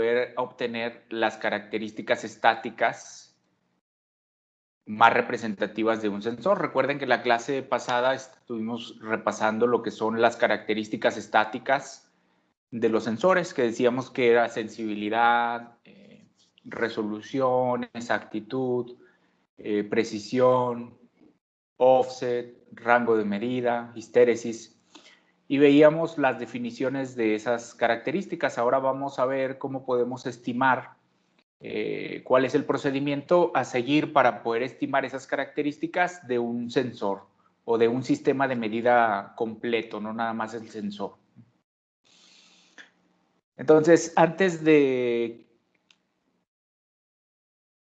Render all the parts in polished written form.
poder obtener las características estáticas más representativas de un sensor. Recuerden que en la clase pasada estuvimos repasando lo que son las características estáticas de los sensores, que decíamos que era sensibilidad, resolución, exactitud, precisión, offset, rango de medida, histéresis, y veíamos las definiciones de esas características. Ahora vamos a ver cómo podemos estimar cuál es el procedimiento a seguir para poder estimar esas características de un sensor o de un sistema de medida completo, no nada más el sensor. Entonces, antes de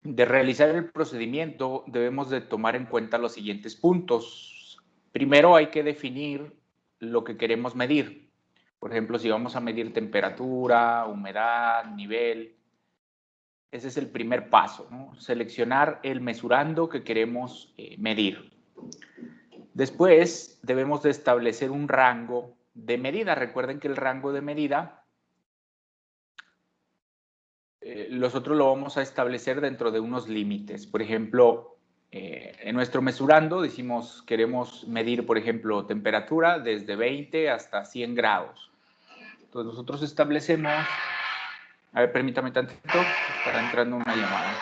realizar el procedimiento, debemos de tomar en cuenta los siguientes puntos. Primero hay que definir lo que queremos medir. Por ejemplo, si vamos a medir temperatura, humedad, nivel. Ese es el primer paso, ¿no? Seleccionar el mesurando que queremos medir. Después debemos de establecer un rango de medida. Recuerden que el rango de medida nosotros lo vamos a establecer dentro de unos límites. Por ejemplo, en nuestro mesurando decimos queremos medir, por ejemplo, temperatura desde 20 hasta 100 grados. Entonces nosotros establecemos... A ver, permítame tantito, está entrando una llamada.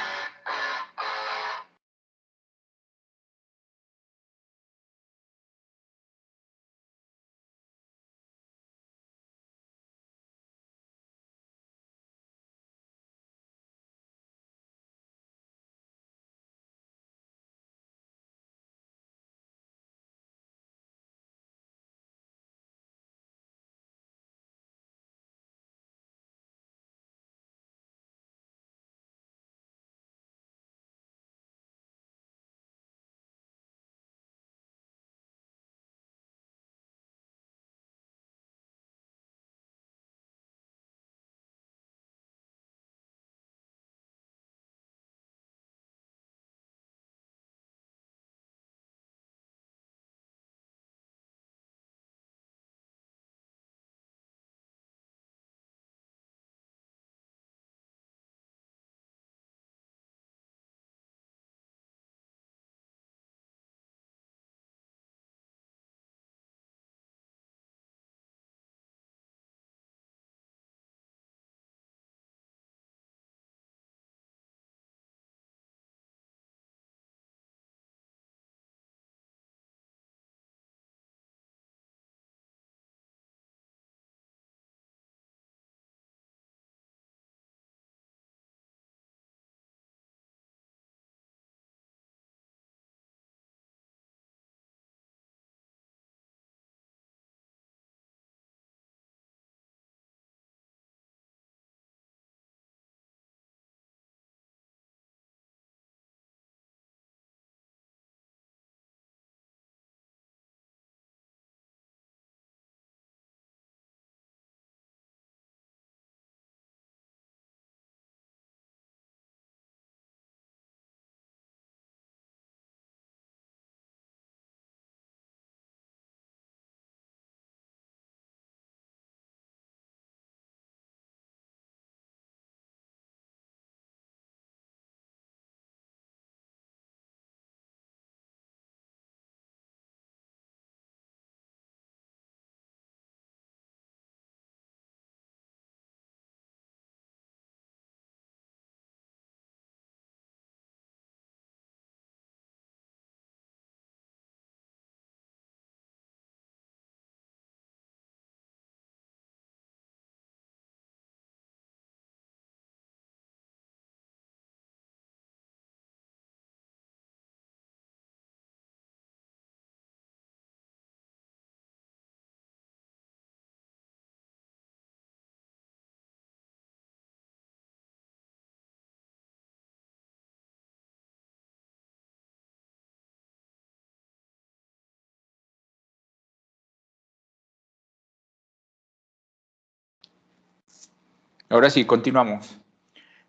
Ahora sí, continuamos.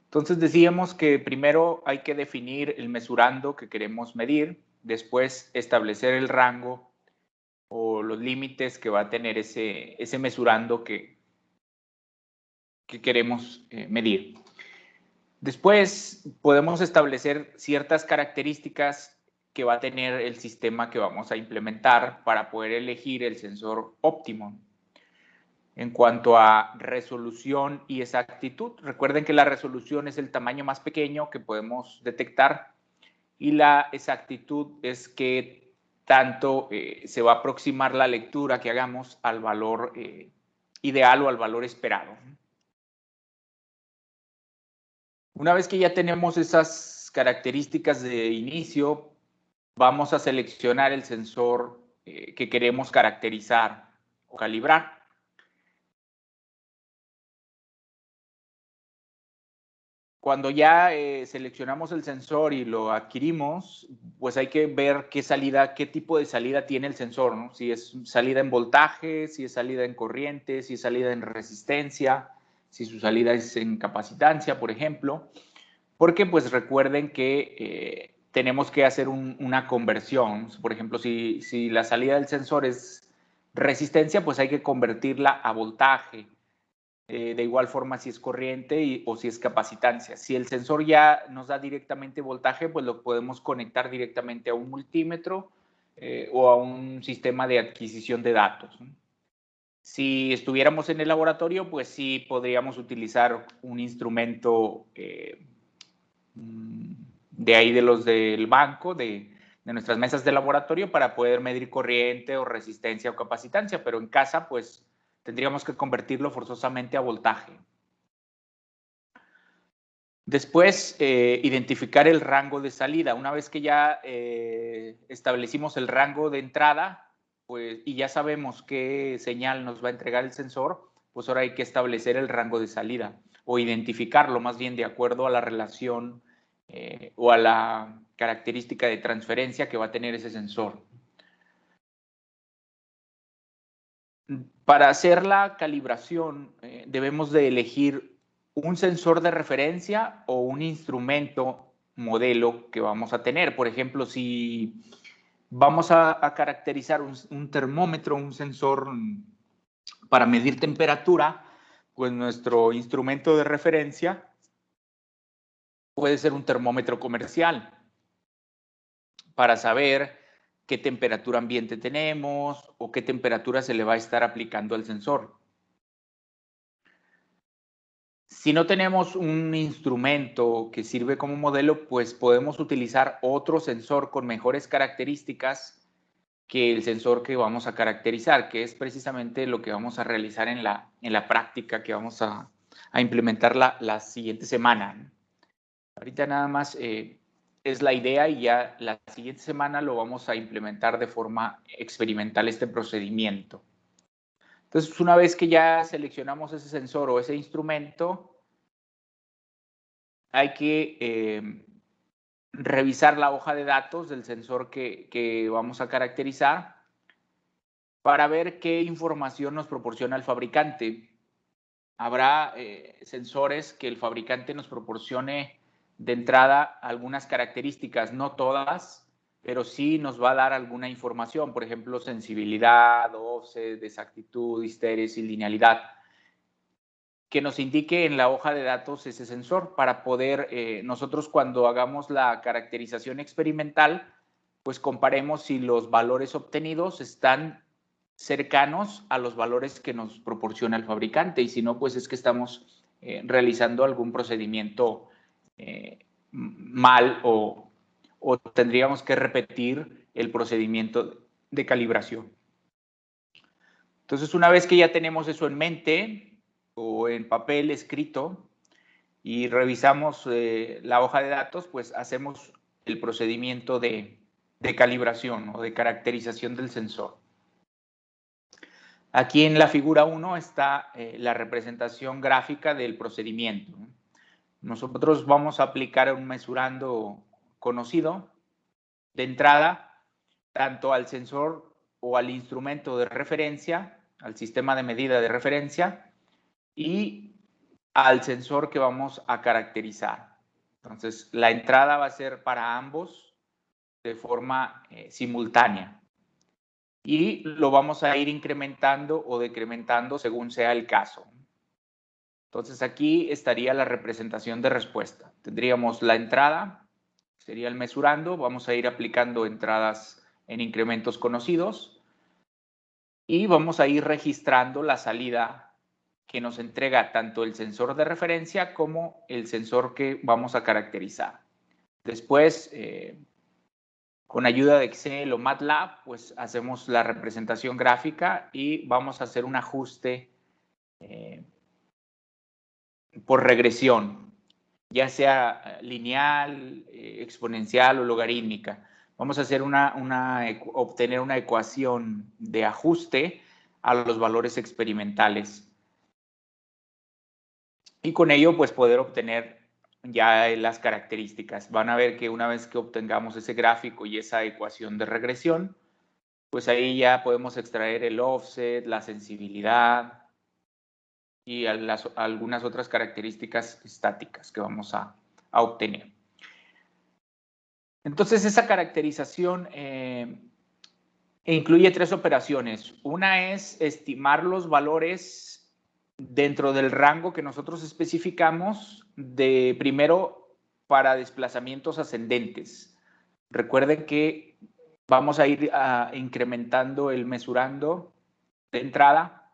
Entonces decíamos que primero hay que definir el mesurando que queremos medir, después establecer el rango o los límites que va a tener ese mesurando que que queremos medir. Después podemos establecer ciertas características que va a tener el sistema que vamos a implementar para poder elegir el sensor óptimo. En cuanto a resolución y exactitud, recuerden que la resolución es el tamaño más pequeño que podemos detectar y la exactitud es que tanto se va a aproximar la lectura que hagamos al valor ideal o al valor esperado. Una vez que ya tenemos esas características de inicio, vamos a seleccionar el sensor que queremos caracterizar o calibrar. Cuando ya seleccionamos el sensor y lo adquirimos, pues hay que ver qué tipo de salida tiene el sensor, ¿no? Si es salida en voltaje, si es salida en corriente, si es salida en resistencia, si su salida es en capacitancia, por ejemplo. Porque pues recuerden que tenemos que hacer una conversión. Por ejemplo, si la salida del sensor es resistencia, pues hay que convertirla a voltaje. De igual forma si es corriente o si es capacitancia. Si el sensor ya nos da directamente voltaje, pues lo podemos conectar directamente a un multímetro o a un sistema de adquisición de datos, ¿no? Si estuviéramos en el laboratorio, pues sí podríamos utilizar un instrumento de ahí de los del banco, de nuestras mesas de laboratorio para poder medir corriente o resistencia o capacitancia, pero en casa pues tendríamos que convertirlo forzosamente a voltaje. Después, identificar el rango de salida. Una vez que ya establecimos el rango de entrada, pues, y ya sabemos qué señal nos va a entregar el sensor, pues ahora hay que establecer el rango de salida o identificarlo más bien de acuerdo a la relación o a la característica de transferencia que va a tener ese sensor. Para hacer la calibración, debemos de elegir un sensor de referencia o un instrumento modelo que vamos a tener. Por ejemplo, si vamos a caracterizar un termómetro, un sensor para medir temperatura, pues nuestro instrumento de referencia puede ser un termómetro comercial para saber qué temperatura ambiente tenemos o qué temperatura se le va a estar aplicando al sensor. Si no tenemos un instrumento que sirve como modelo, pues podemos utilizar otro sensor con mejores características que el sensor que vamos a caracterizar, que es precisamente lo que vamos a realizar en la práctica que vamos a implementar la siguiente semana. Ahorita nada más es la idea y ya la siguiente semana lo vamos a implementar de forma experimental este procedimiento. Entonces, una vez que ya seleccionamos ese sensor o ese instrumento, hay que revisar la hoja de datos del sensor que vamos a caracterizar para ver qué información nos proporciona el fabricante. Habrá sensores que el fabricante nos proporcione de entrada algunas características, no todas, pero sí nos va a dar alguna información, por ejemplo, sensibilidad, offset, exactitud, histéresis, linealidad, que nos indique en la hoja de datos ese sensor para poder nosotros cuando hagamos la caracterización experimental, pues comparemos si los valores obtenidos están cercanos a los valores que nos proporciona el fabricante y si no, pues es que estamos realizando algún procedimiento mal o tendríamos que repetir el procedimiento de calibración. Entonces, una vez que ya tenemos eso en mente o en papel escrito y revisamos la hoja de datos, pues hacemos el procedimiento de calibración o de caracterización del sensor. Aquí en la figura 1 está la representación gráfica del procedimiento. Nosotros vamos a aplicar un mesurando conocido de entrada tanto al sensor o al instrumento de referencia, al sistema de medida de referencia y al sensor que vamos a caracterizar. Entonces, la entrada va a ser para ambos de forma simultánea y lo vamos a ir incrementando o decrementando según sea el caso. Entonces aquí estaría la representación de respuesta. Tendríamos la entrada, sería el mesurando, vamos a ir aplicando entradas en incrementos conocidos y vamos a ir registrando la salida que nos entrega tanto el sensor de referencia como el sensor que vamos a caracterizar. Después, con ayuda de Excel o MATLAB, pues hacemos la representación gráfica y vamos a hacer un ajuste por regresión, ya sea lineal, exponencial o logarítmica. Vamos a hacer obtener una ecuación de ajuste a los valores experimentales. Y con ello, pues poder obtener ya las características. Van a ver que una vez que obtengamos ese gráfico y esa ecuación de regresión, pues ahí ya podemos extraer el offset, la sensibilidad y algunas otras características estáticas que vamos a obtener. Entonces, esa caracterización incluye 3 operaciones. Una es estimar los valores dentro del rango que nosotros especificamos primero para desplazamientos ascendentes. Recuerden que vamos a ir incrementando el mesurando de entrada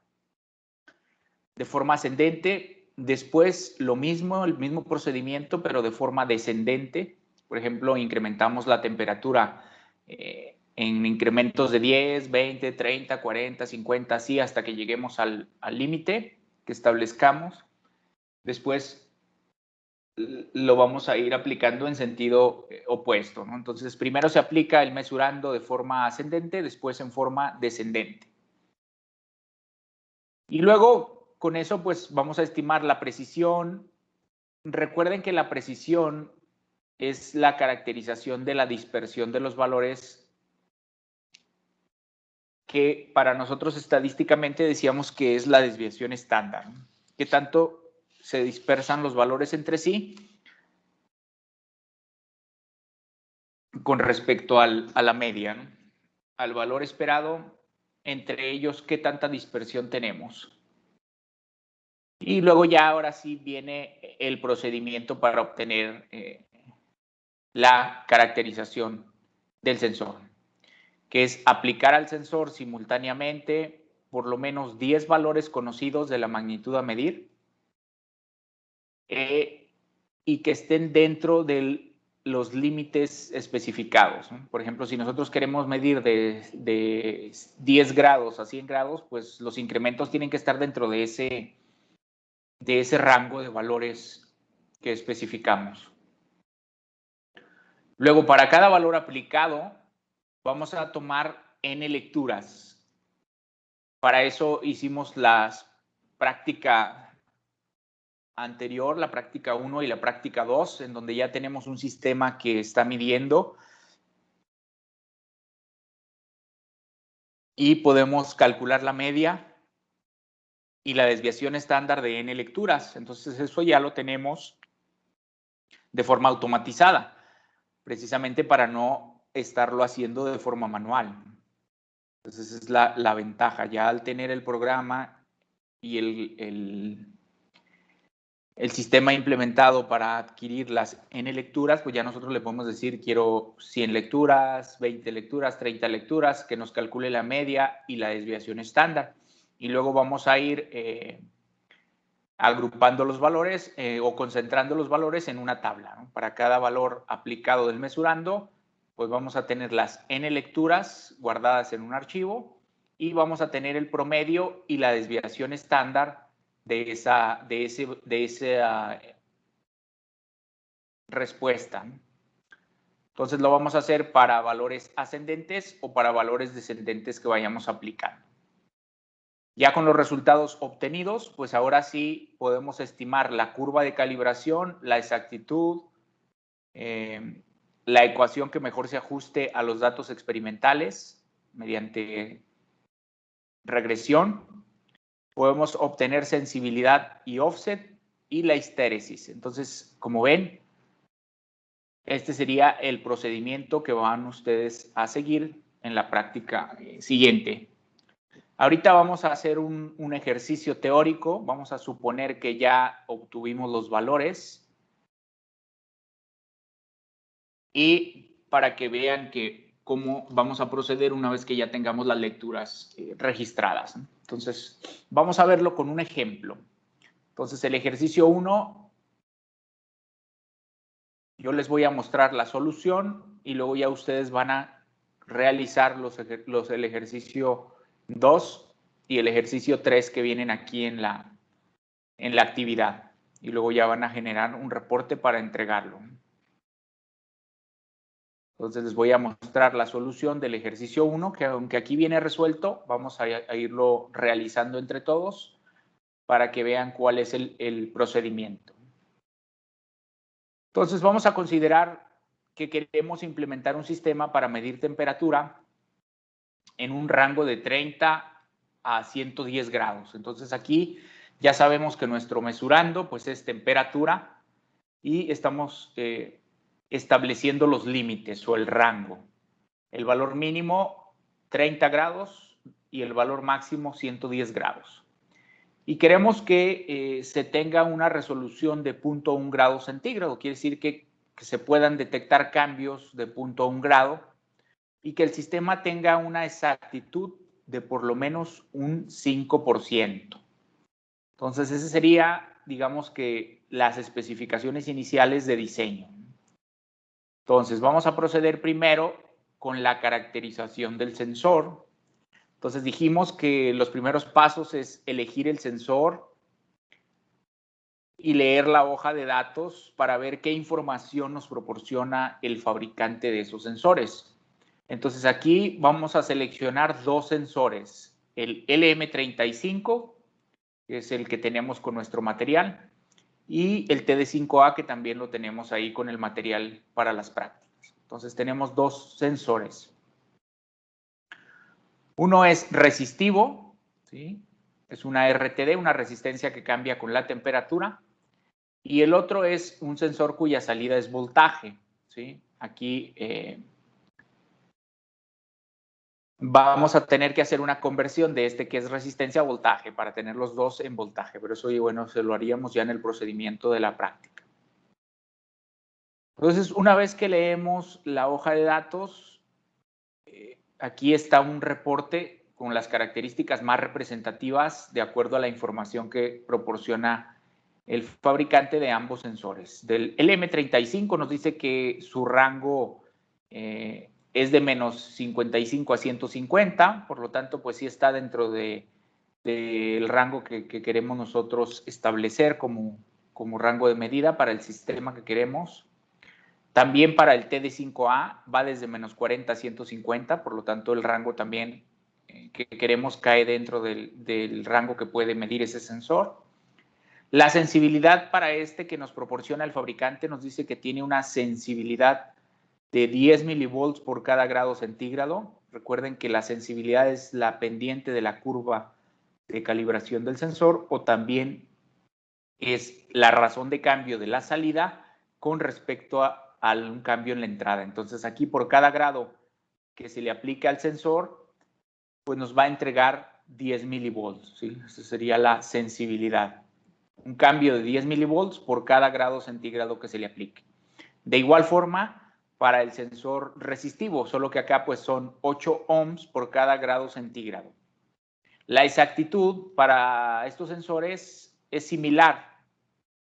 de forma ascendente. Después lo mismo, el mismo procedimiento, pero de forma descendente. Por ejemplo, incrementamos la temperatura en incrementos de 10, 20, 30, 40, 50, así hasta que lleguemos al límite que establezcamos. Después lo vamos a ir aplicando en sentido opuesto, ¿no? Entonces, primero se aplica el mesurando de forma ascendente, después en forma descendente. Y luego, con eso, pues vamos a estimar la precisión. Recuerden que la precisión es la caracterización de la dispersión de los valores que para nosotros estadísticamente decíamos que es la desviación estándar, ¿no? ¿Qué tanto se dispersan los valores entre sí con respecto a la media, ¿no? Al valor esperado, entre ellos, qué tanta dispersión tenemos? Y luego ya ahora sí viene el procedimiento para obtener la caracterización del sensor, que es aplicar al sensor simultáneamente por lo menos 10 valores conocidos de la magnitud a medir y que estén dentro de los límites especificados, ¿no? Por ejemplo, si nosotros queremos medir de 10 grados a 100 grados, pues los incrementos tienen que estar dentro de ese rango de valores que especificamos. Luego, para cada valor aplicado, vamos a tomar n lecturas. Para eso hicimos la práctica anterior, la práctica 1 y la práctica 2, en donde ya tenemos un sistema que está midiendo y podemos calcular la media y la desviación estándar de n lecturas. Entonces, eso ya lo tenemos de forma automatizada, precisamente para no estarlo haciendo de forma manual. Entonces, esa es la ventaja. Ya al tener el programa y el sistema implementado para adquirir las n lecturas, pues ya nosotros le podemos decir, quiero 100 lecturas, 20 lecturas, 30 lecturas, que nos calcule la media y la desviación estándar. Y luego vamos a ir agrupando los valores o concentrando los valores en una tabla, ¿no? Para cada valor aplicado del mesurando, pues vamos a tener las n lecturas guardadas en un archivo y vamos a tener el promedio y la desviación estándar de esa respuesta. Entonces lo vamos a hacer para valores ascendentes o para valores descendentes que vayamos aplicando. Ya con los resultados obtenidos, pues ahora sí podemos estimar la curva de calibración, la exactitud, la ecuación que mejor se ajuste a los datos experimentales mediante regresión. Podemos obtener sensibilidad y offset y la histéresis. Entonces, como ven, este sería el procedimiento que van ustedes a seguir en la práctica siguiente. Ahorita vamos a hacer un ejercicio teórico. Vamos a suponer que ya obtuvimos los valores. Y para que vean cómo vamos a proceder una vez que ya tengamos las lecturas registradas. Entonces, vamos a verlo con un ejemplo. Entonces, el ejercicio 1, yo les voy a mostrar la solución y luego ya ustedes van a realizar el ejercicio 2 y el ejercicio 3 que vienen aquí en la actividad. Y luego ya van a generar un reporte para entregarlo. Entonces les voy a mostrar la solución del ejercicio 1, que aunque aquí viene resuelto, vamos a irlo realizando entre todos para que vean cuál es el procedimiento. Entonces vamos a considerar que queremos implementar un sistema para medir temperatura en un rango de 30 a 110 grados. Entonces aquí ya sabemos que nuestro mesurando pues es temperatura y estamos estableciendo los límites o el rango. El valor mínimo 30 grados y el valor máximo 110 grados. Y queremos que se tenga una resolución de 0.1 grado centígrado, quiere decir que se puedan detectar cambios de 0.1 grado y que el sistema tenga una exactitud de por lo menos un 5%. Entonces, ese sería, digamos que, las especificaciones iniciales de diseño. Entonces, vamos a proceder primero con la caracterización del sensor. Entonces, dijimos que los primeros pasos es elegir el sensor y leer la hoja de datos para ver qué información nos proporciona el fabricante de esos sensores. Entonces, aquí vamos a seleccionar dos sensores, el LM35, que es el que tenemos con nuestro material, y el TD5A, que también lo tenemos ahí con el material para las prácticas. Entonces, tenemos dos sensores. Uno es resistivo, ¿sí? Es una RTD, una resistencia que cambia con la temperatura. Y el otro es un sensor cuya salida es voltaje, ¿sí? Aquí vamos a tener que hacer una conversión de este que es resistencia a voltaje para tener los dos en voltaje, pero eso, bueno, se lo haríamos ya en el procedimiento de la práctica. Entonces, una vez que leemos la hoja de datos, aquí está un reporte con las características más representativas de acuerdo a la información que proporciona el fabricante de ambos sensores. Del LM35 nos dice que su rango es de menos 55 a 150, por lo tanto, pues sí está dentro del rango que queremos nosotros establecer como rango de medida para el sistema que queremos. También para el TD5A va desde menos 40 a 150, por lo tanto el rango también que queremos cae dentro del rango que puede medir ese sensor. La sensibilidad para este que nos proporciona el fabricante nos dice que tiene una sensibilidad de 10 milivolts por cada grado centígrado. Recuerden que la sensibilidad es la pendiente de la curva de calibración del sensor o también es la razón de cambio de la salida con respecto a un cambio en la entrada. Entonces, aquí por cada grado que se le aplique al sensor, pues nos va a entregar 10 milivolts, ¿sí? Esa sería la sensibilidad. Un cambio de 10 milivolts por cada grado centígrado que se le aplique. De igual forma, para el sensor resistivo, solo que acá pues son 8 ohms por cada grado centígrado. La exactitud para estos sensores es similar,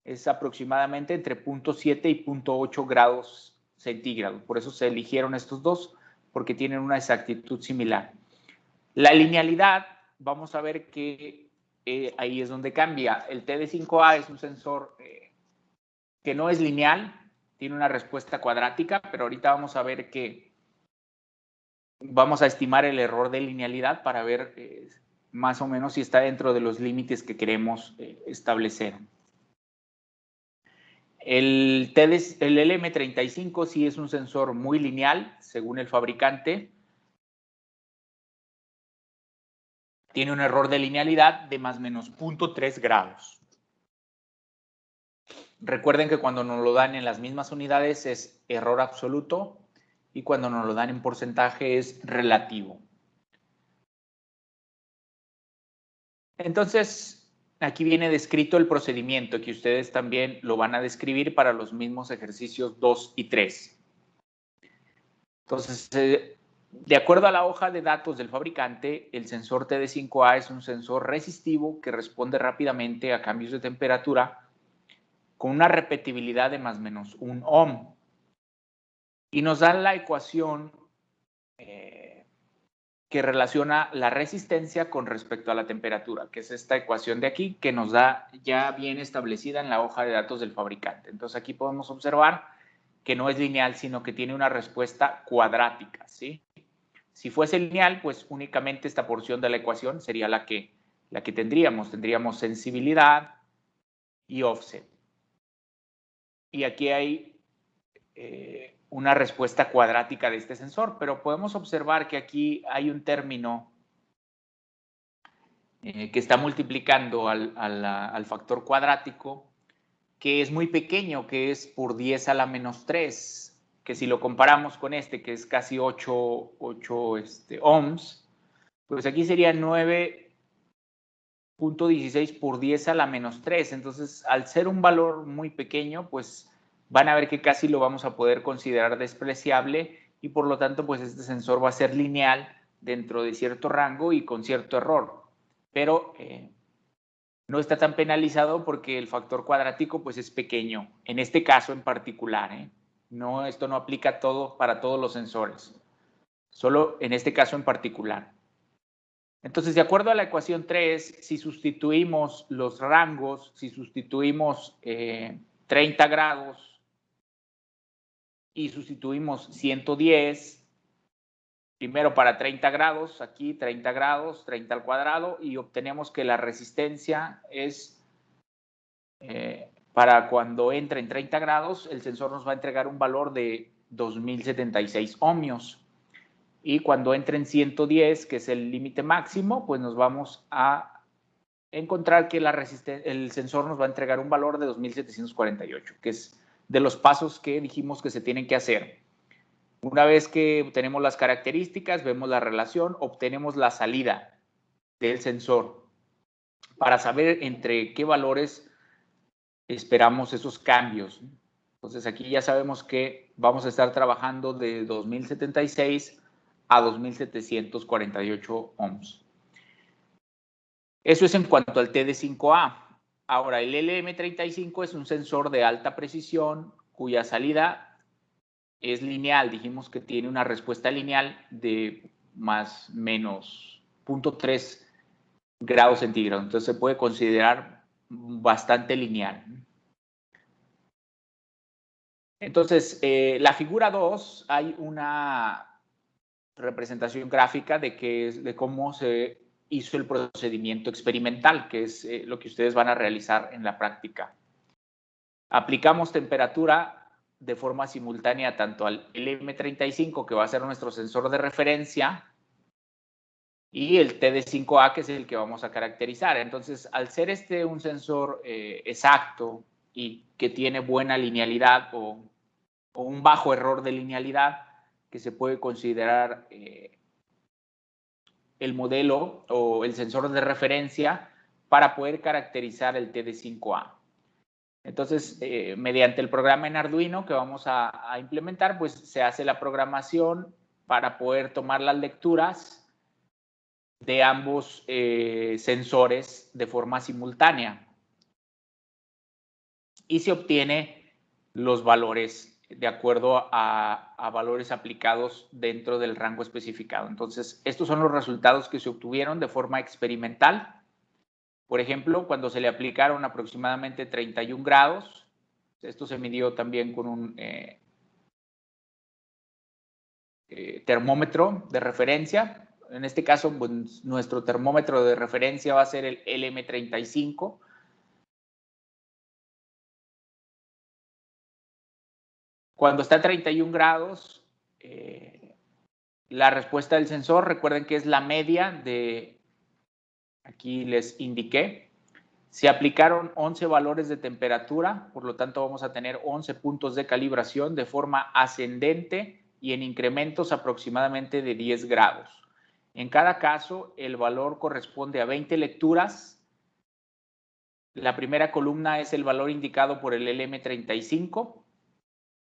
es aproximadamente entre 0.7 y 0.8 grados centígrados. Por eso se eligieron estos dos, porque tienen una exactitud similar. La linealidad, vamos a ver que ahí es donde cambia. El TD5A es un sensor que no es lineal, tiene una respuesta cuadrática, pero ahorita vamos a ver que vamos a estimar el error de linealidad para ver más o menos si está dentro de los límites que queremos establecer. El LM35 sí es un sensor muy lineal, según el fabricante. Tiene un error de linealidad de más o menos 0.3 grados. Recuerden que cuando nos lo dan en las mismas unidades es error absoluto y cuando nos lo dan en porcentaje es relativo. Entonces, aquí viene descrito el procedimiento, que ustedes también lo van a describir para los mismos ejercicios 2 y 3. Entonces, de acuerdo a la hoja de datos del fabricante, el sensor TD5A es un sensor resistivo que responde rápidamente a cambios de temperatura con una repetibilidad de más o menos 1 ohm. Y nos dan la ecuación que relaciona la resistencia con respecto a la temperatura, que es esta ecuación de aquí, que nos da ya bien establecida en la hoja de datos del fabricante. Entonces, aquí podemos observar que no es lineal, sino que tiene una respuesta cuadrática, ¿sí? Si fuese lineal, pues únicamente esta porción de la ecuación sería la que tendríamos. Tendríamos sensibilidad y offset. Y aquí hay una respuesta cuadrática de este sensor, pero podemos observar que aquí hay un término que está multiplicando al factor cuadrático, que es muy pequeño, que es por 10 a la menos 3, que si lo comparamos con este, que es casi 8 ohms, pues aquí sería 9.16 por 10 a la menos 3. Entonces, al ser un valor muy pequeño, pues van a ver que casi lo vamos a poder considerar despreciable y por lo tanto, pues este sensor va a ser lineal dentro de cierto rango y con cierto error. Pero no está tan penalizado porque el factor cuadrático pues es pequeño, en este caso en particular. No, esto no aplica para todos los sensores, solo en este caso en particular. Entonces, de acuerdo a la ecuación 3, si sustituimos los rangos, si sustituimos 30 grados y sustituimos 110, primero para 30 grados, aquí 30 grados, 30 al cuadrado, y obtenemos que la resistencia es, para cuando entre en 30 grados, el sensor nos va a entregar un valor de 2076 ohmios. Y cuando entre en 110, que es el límite máximo, pues nos vamos a encontrar que el sensor nos va a entregar un valor de 2748, que es de los pasos que dijimos que se tienen que hacer. Una vez que tenemos las características, vemos la relación, obtenemos la salida del sensor para saber entre qué valores esperamos esos cambios. Entonces aquí ya sabemos que vamos a estar trabajando de 2076 a 2748 ohms. Eso es en cuanto al TD5A. Ahora, el LM35 es un sensor de alta precisión cuya salida es lineal. Dijimos que tiene una respuesta lineal de más o menos 0.3 grados centígrados. Entonces se puede considerar bastante lineal. Entonces, la figura 2, hay una representación gráfica de cómo se hizo el procedimiento experimental, que es lo que ustedes van a realizar en la práctica. Aplicamos temperatura de forma simultánea tanto al LM35, que va a ser nuestro sensor de referencia, y el TD5A, que es el que vamos a caracterizar. Entonces, al ser este un sensor exacto y que tiene buena linealidad o un bajo error de linealidad, que se puede considerar el modelo o el sensor de referencia para poder caracterizar el TD5A. Entonces, mediante el programa en Arduino que vamos a implementar, pues se hace la programación para poder tomar las lecturas de ambos sensores de forma simultánea. Y se obtiene los valores de acuerdo a valores aplicados dentro del rango especificado. Entonces, estos son los resultados que se obtuvieron de forma experimental. Por ejemplo, cuando se le aplicaron aproximadamente 31 grados, esto se midió también con un termómetro de referencia. En este caso, pues, nuestro termómetro de referencia va a ser el LM35. Cuando está a 31 grados, la respuesta del sensor, recuerden que es la media de, aquí les indiqué, se aplicaron 11 valores de temperatura, por lo tanto vamos a tener 11 puntos de calibración de forma ascendente y en incrementos aproximadamente de 10 grados. En cada caso, el valor corresponde a 20 lecturas. La primera columna es el valor indicado por el LM35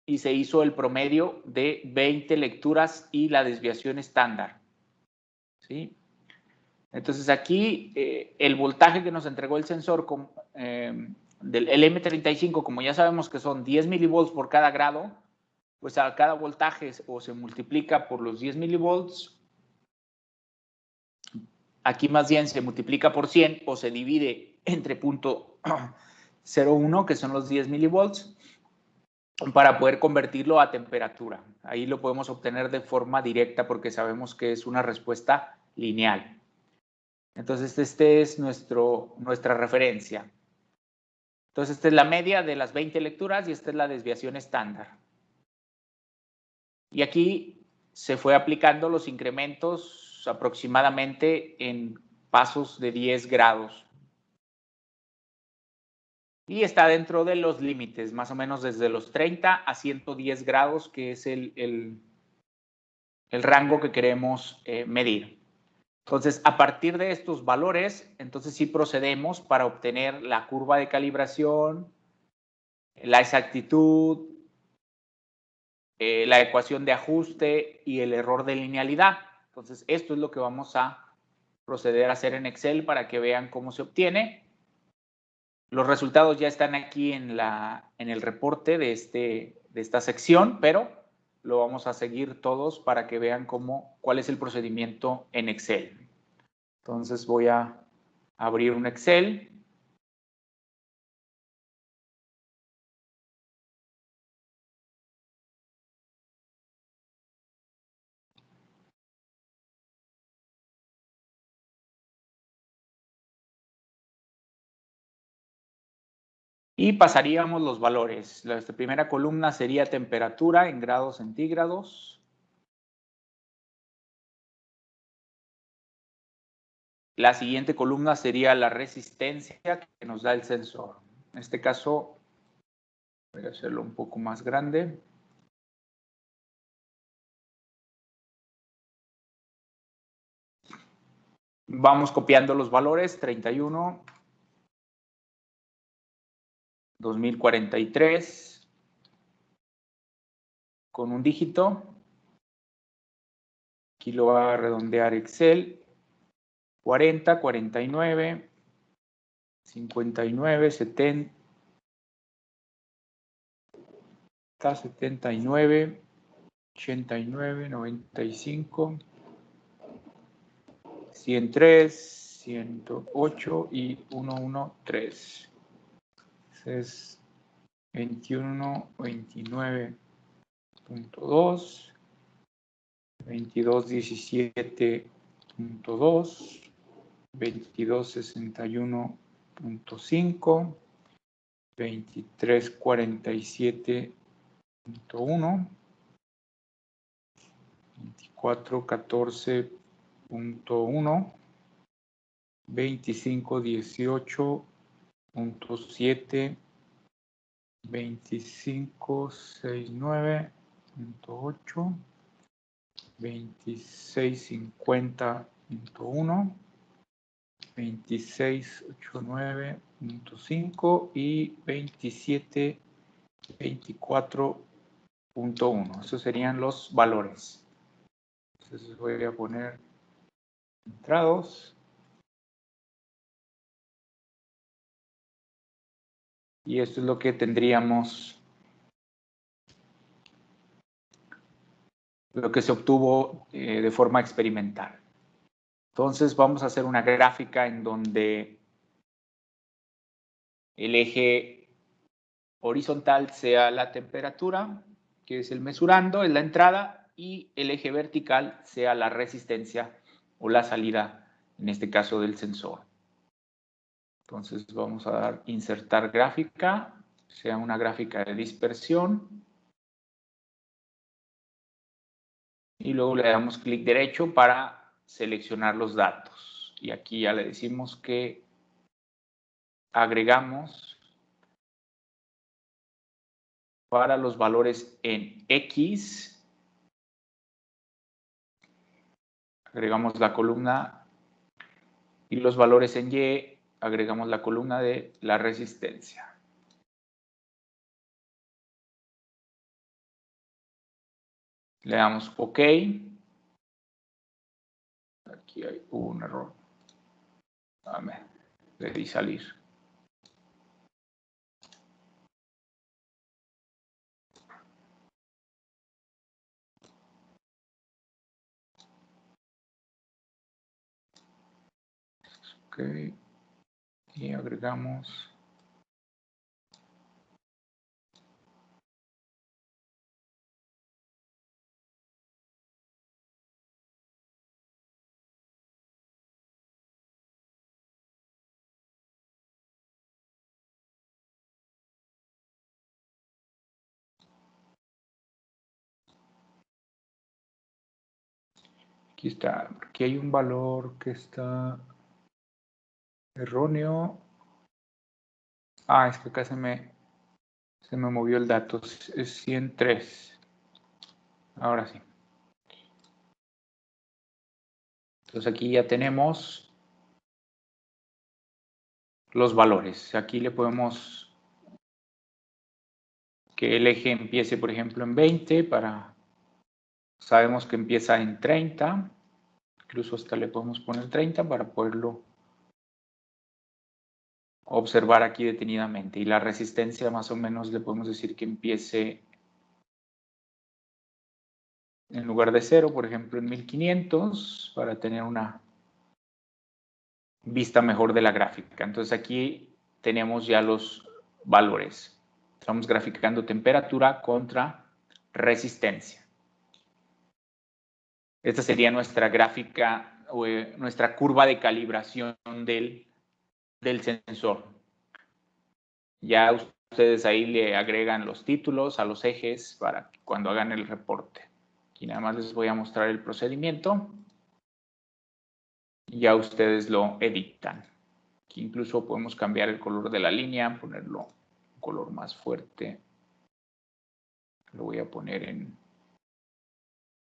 y se hizo el promedio de 20 lecturas y la desviación estándar. ¿Sí? Entonces aquí el voltaje que nos entregó el sensor del LM35, como ya sabemos que son 10 milivolts por cada grado, pues a cada voltaje o se multiplica por los 10 milivolts, aquí más bien se multiplica por 100 o se divide entre 0.01, que son los 10 milivolts, para poder convertirlo a temperatura. Ahí lo podemos obtener de forma directa porque sabemos que es una respuesta lineal. Entonces, este es nuestra referencia. Entonces, esta es la media de las 20 lecturas y esta es la desviación estándar. Y aquí se fue aplicando los incrementos aproximadamente en pasos de 10 grados. Y está dentro de los límites, más o menos desde los 30 a 110 grados, que es el rango que queremos medir. Entonces, a partir de estos valores, entonces sí procedemos para obtener la curva de calibración, la exactitud, la ecuación de ajuste y el error de linealidad. Entonces, esto es lo que vamos a proceder a hacer en Excel para que vean cómo se obtiene. Los resultados ya están aquí en el reporte de esta sección, pero lo vamos a seguir todos para que vean cuál es el procedimiento en Excel. Entonces voy a abrir un Excel. Y pasaríamos los valores. La primera columna sería temperatura en grados centígrados. La siguiente columna sería la resistencia que nos da el sensor. En este caso, voy a hacerlo un poco más grande. Vamos copiando los valores, 31, 2043, con un dígito. Aquí lo va a redondear Excel. 40, 49, 59, 70, 79, 89, 95, 103, 108 y 113. Es 21, 29.2, 22, 17.2, 22, 61.5, 23, 47.1, 24, 14.1, 25, 18.7, 25, 69.8, 26, 50.1, 26, 89.5 y 27, 24.1. Esos serían los valores. Entonces voy a poner centrados. Y esto es lo que tendríamos, lo que se obtuvo de forma experimental. Entonces vamos a hacer una gráfica en donde el eje horizontal sea la temperatura, que es el mesurando, es la entrada, y el eje vertical sea la resistencia o la salida, en este caso del sensor. Entonces vamos a dar insertar gráfica, sea una gráfica de dispersión. Y luego le damos clic derecho para seleccionar los datos. Y aquí ya le decimos que agregamos para los valores en X agregamos la columna y los valores en Y, agregamos la columna de la resistencia. Le damos OK. Aquí hubo un error. Le di salir. OK. Y agregamos. Aquí está. Aquí hay un valor que está erróneo. Es que acá se me movió el dato. Es 103. Ahora sí. Entonces aquí ya tenemos los valores. Aquí le podemos que el eje empiece, por ejemplo, en 20 sabemos que empieza en 30. Incluso hasta le podemos poner 30 para poderlo observar aquí detenidamente. Y la resistencia más o menos le podemos decir que empiece en lugar de 0, por ejemplo, en 1500 para tener una vista mejor de la gráfica. Entonces aquí tenemos ya los valores. Estamos graficando temperatura contra resistencia. Esta sería nuestra gráfica o nuestra curva de calibración del sensor. Ya ustedes ahí le agregan los títulos a los ejes para cuando hagan el reporte. Aquí nada más les voy a mostrar el procedimiento. Y ya ustedes lo editan. Aquí incluso podemos cambiar el color de la línea, ponerlo un color más fuerte. Lo voy a poner en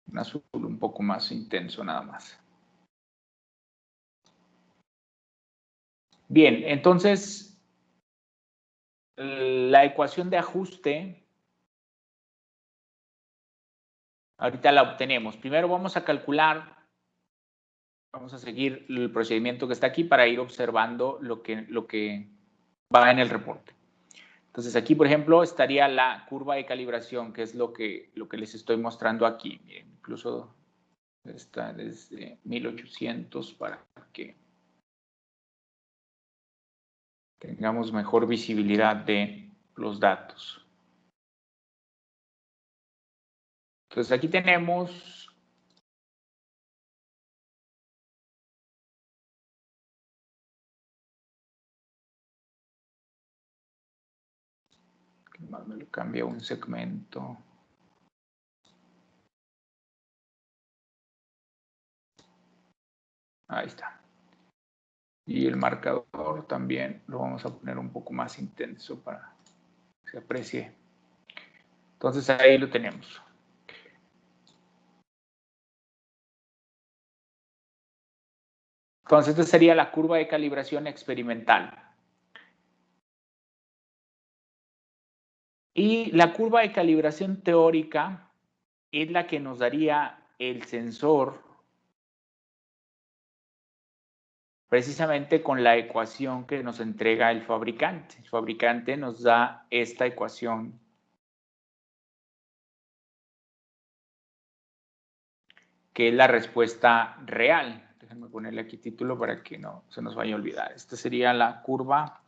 un azul un poco más intenso nada más. Bien, entonces la ecuación de ajuste ahorita la obtenemos. Primero vamos a calcular, vamos a seguir el procedimiento que está aquí para ir observando lo que va en el reporte. Entonces aquí, por ejemplo, estaría la curva de calibración, que es lo que les estoy mostrando aquí. Miren, incluso está desde 1800 para que tengamos mejor visibilidad de los datos. Entonces aquí tenemos más me lo cambia un segmento. Ahí está. Y el marcador también lo vamos a poner un poco más intenso para que se aprecie. Entonces ahí lo tenemos. Entonces esta sería la curva de calibración experimental. Y la curva de calibración teórica es la que nos daría el sensor precisamente con la ecuación que nos entrega el fabricante. El fabricante nos da esta ecuación que es la respuesta real. Déjenme ponerle aquí título para que no se nos vaya a olvidar. Esta sería la curva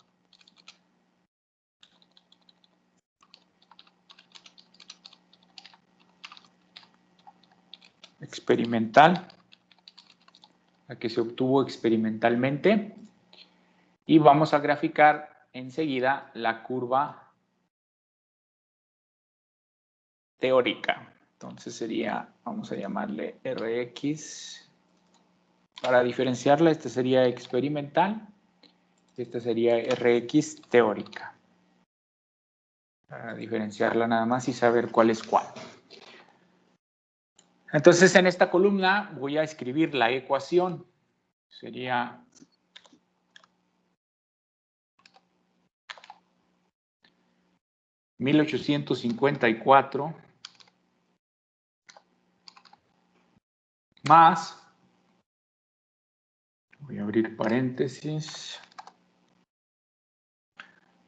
experimental, la que se obtuvo experimentalmente. Y vamos a graficar enseguida la curva teórica. Entonces sería, vamos a llamarle RX. Para diferenciarla, esta sería experimental. Esta sería RX teórica. Para diferenciarla nada más y saber cuál es cuál. Entonces, en esta columna voy a escribir la ecuación. Sería $1854 más, voy a abrir paréntesis,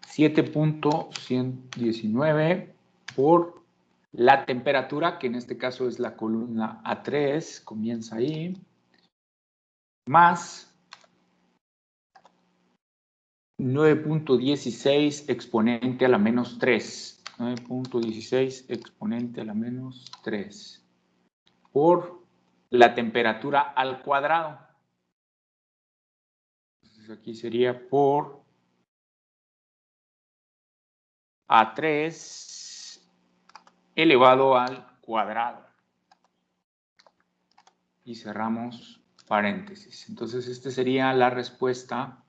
7.119 por la temperatura, que en este caso es la columna A3, comienza ahí, más 9.16 exponente a la menos 3. 9.16 exponente a la menos 3 por la temperatura al cuadrado. Entonces aquí sería por A3 elevado al cuadrado. Y cerramos paréntesis. Entonces, esta sería la respuesta.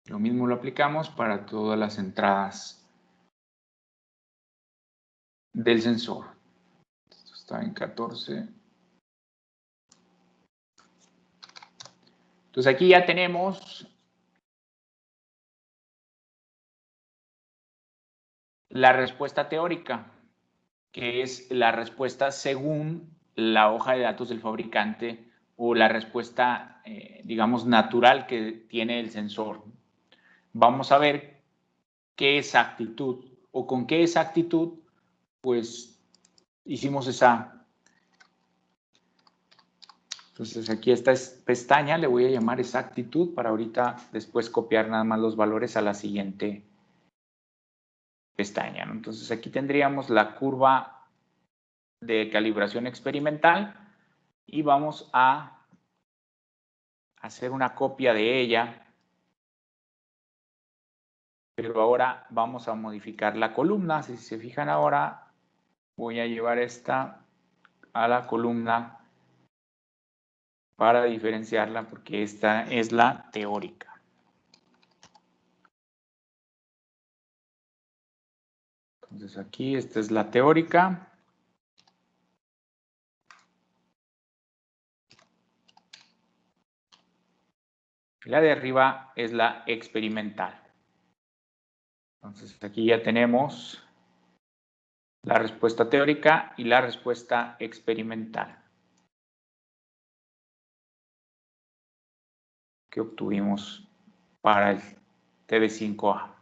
Lo mismo lo aplicamos para todas las entradas del sensor. Esto está en 14. Entonces, aquí ya tenemos la respuesta teórica, que es la respuesta según la hoja de datos del fabricante o la respuesta, digamos, natural que tiene el sensor. Vamos a ver qué exactitud o con qué exactitud, pues, hicimos esa. Entonces, aquí esta pestaña le voy a llamar exactitud para ahorita después copiar nada más los valores a la siguiente pestaña, ¿no? Entonces, aquí tendríamos la curva de calibración experimental y vamos a hacer una copia de ella, pero ahora vamos a modificar la columna. Si se fijan ahora, voy a llevar esta a la columna para diferenciarla porque esta es la teórica. Entonces aquí esta es la teórica. La de arriba es la experimental. Entonces aquí ya tenemos la respuesta teórica y la respuesta experimental que obtuvimos para el TD5A.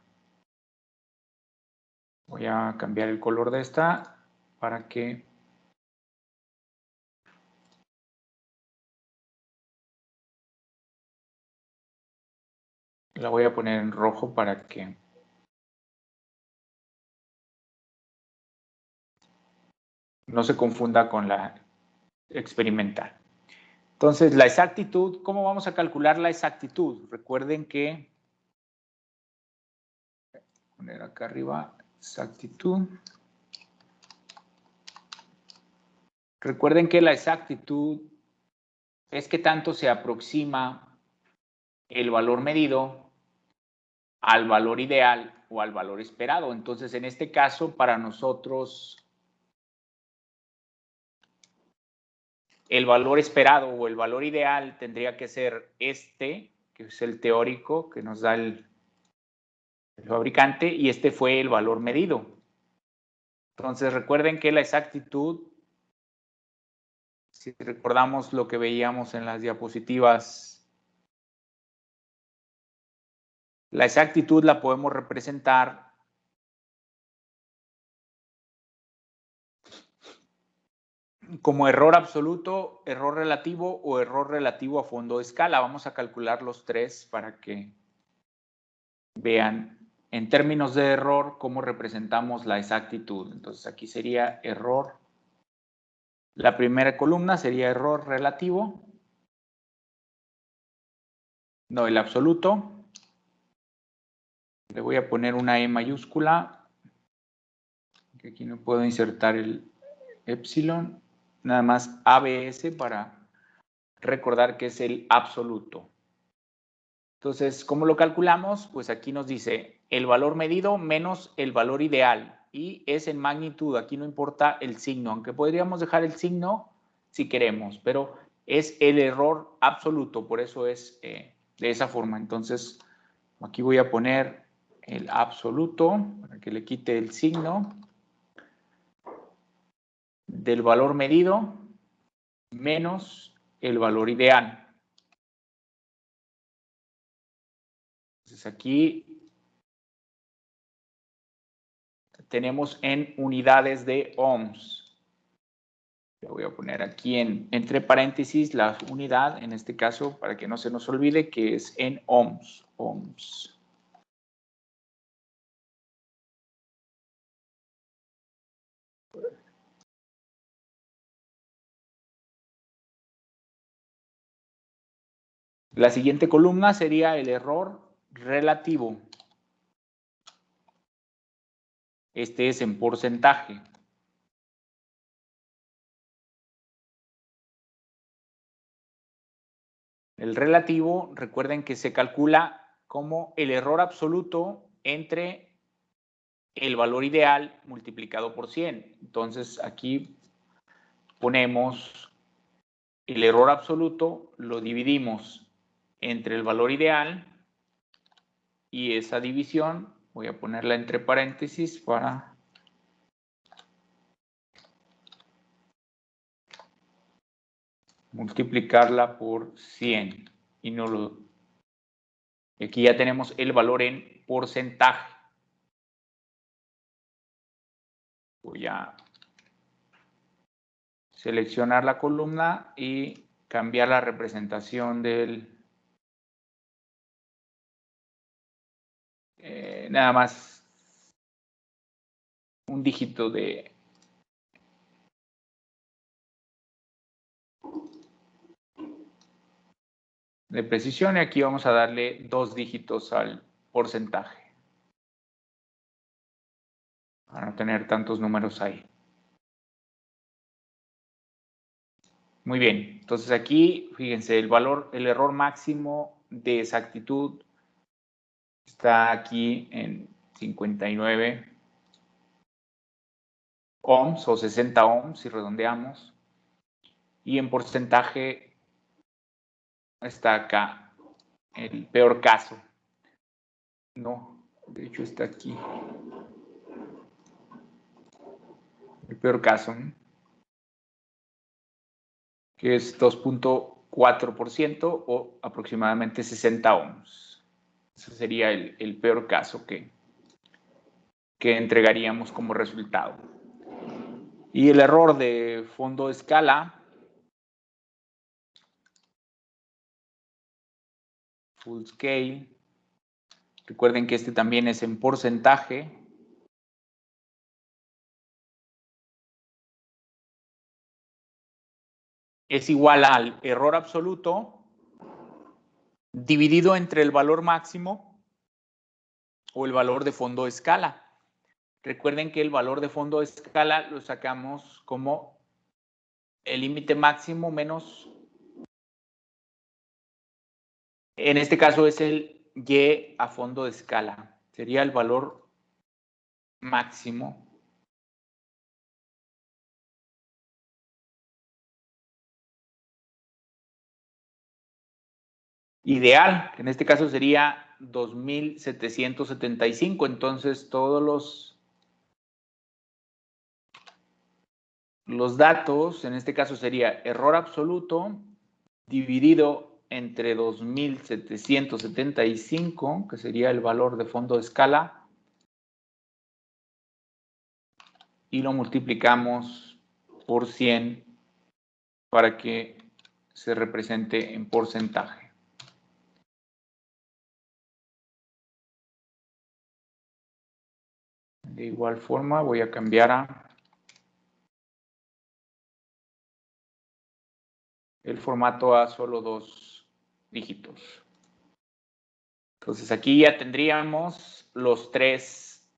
Voy a cambiar el color de esta para que la voy a poner en rojo para que no se confunda con la experimental. Entonces, la exactitud, ¿cómo vamos a calcular la exactitud? Recuerden que, voy a poner acá arriba, exactitud. Recuerden que la exactitud es que tanto se aproxima el valor medido al valor ideal o al valor esperado. Entonces, en este caso, para nosotros, el valor esperado o el valor ideal tendría que ser este, que es el teórico que nos da el fabricante, y este fue el valor medido. Entonces, recuerden que la exactitud, si recordamos lo que veíamos en las diapositivas, la exactitud la podemos representar como error absoluto, error relativo o error relativo a fondo de escala. Vamos a calcular los tres para que vean en términos de error cómo representamos la exactitud. Entonces aquí sería error. La primera columna sería error relativo. No, el absoluto. Le voy a poner una E mayúscula. Que aquí no puedo insertar el epsilon. Nada más ABS para recordar que es el absoluto. Entonces, ¿cómo lo calculamos? Pues aquí nos dice el valor medido menos el valor ideal. y es en magnitud. Aquí no importa el signo, aunque podríamos dejar el signo si queremos, pero es el error absoluto, por eso es de esa forma. Entonces, aquí voy a poner el absoluto para que le quite el signo del valor medido menos el valor ideal. Entonces, aquí tenemos en unidades de ohms. Le voy a poner aquí entre paréntesis la unidad, en este caso, para que no se nos olvide que es en ohms. Ohms. La siguiente columna sería el error relativo. Este es en porcentaje. El relativo, recuerden que se calcula como el error absoluto entre el valor ideal multiplicado por 100. Entonces, aquí ponemos el error absoluto, lo dividimos entre el valor ideal y esa división voy a ponerla entre paréntesis para multiplicarla por 100 y no lo. Aquí ya tenemos el valor en porcentaje. Voy a seleccionar la columna y cambiar la representación del nada más un dígito de precisión y aquí vamos a darle 2 dígitos al porcentaje para no tener tantos números ahí. Muy bien, entonces aquí fíjense el error máximo de exactitud está aquí en 59 ohms o 60 ohms si redondeamos y en porcentaje está acá el peor caso. No, de hecho está aquí. El peor caso, que es 2.4% o aproximadamente 60 ohms. Ese sería el peor caso que entregaríamos como resultado. Y el error de fondo de escala, full scale, recuerden que este también es en porcentaje. Es igual al error absoluto dividido entre el valor máximo o el valor de fondo de escala. Recuerden que el valor de fondo de escala lo sacamos como el límite máximo menos, en este caso es el y a fondo de escala. Sería el valor máximo ideal, que en este caso sería 2775. Entonces, todos los datos, en este caso sería error absoluto dividido entre 2775, que sería el valor de fondo de escala, y lo multiplicamos por 100 para que se represente en porcentaje. De igual forma voy a cambiar a el formato a solo 2 dígitos. Entonces aquí ya tendríamos los 3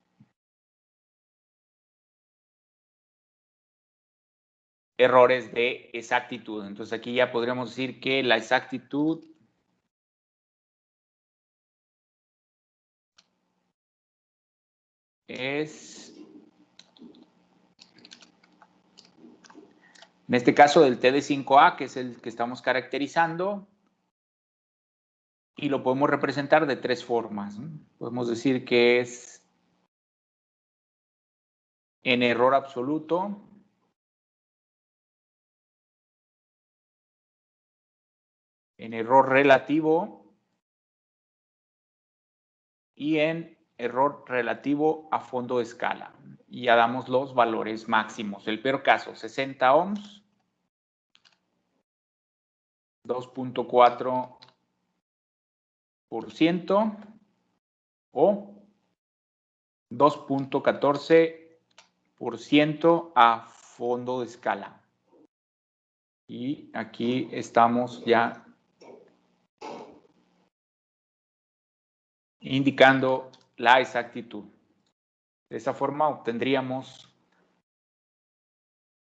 errores de exactitud. Entonces aquí ya podríamos decir que la exactitud es En este caso del T de 5A, que es el que estamos caracterizando, y lo podemos representar de tres formas, ¿no? Podemos decir que es en error absoluto, en error relativo y en error relativo a fondo de escala. Y ya damos los valores máximos. El peor caso, 60 ohms, 2.4% o 2.14% a fondo de escala. Y aquí estamos ya indicando la exactitud. De esa forma obtendríamos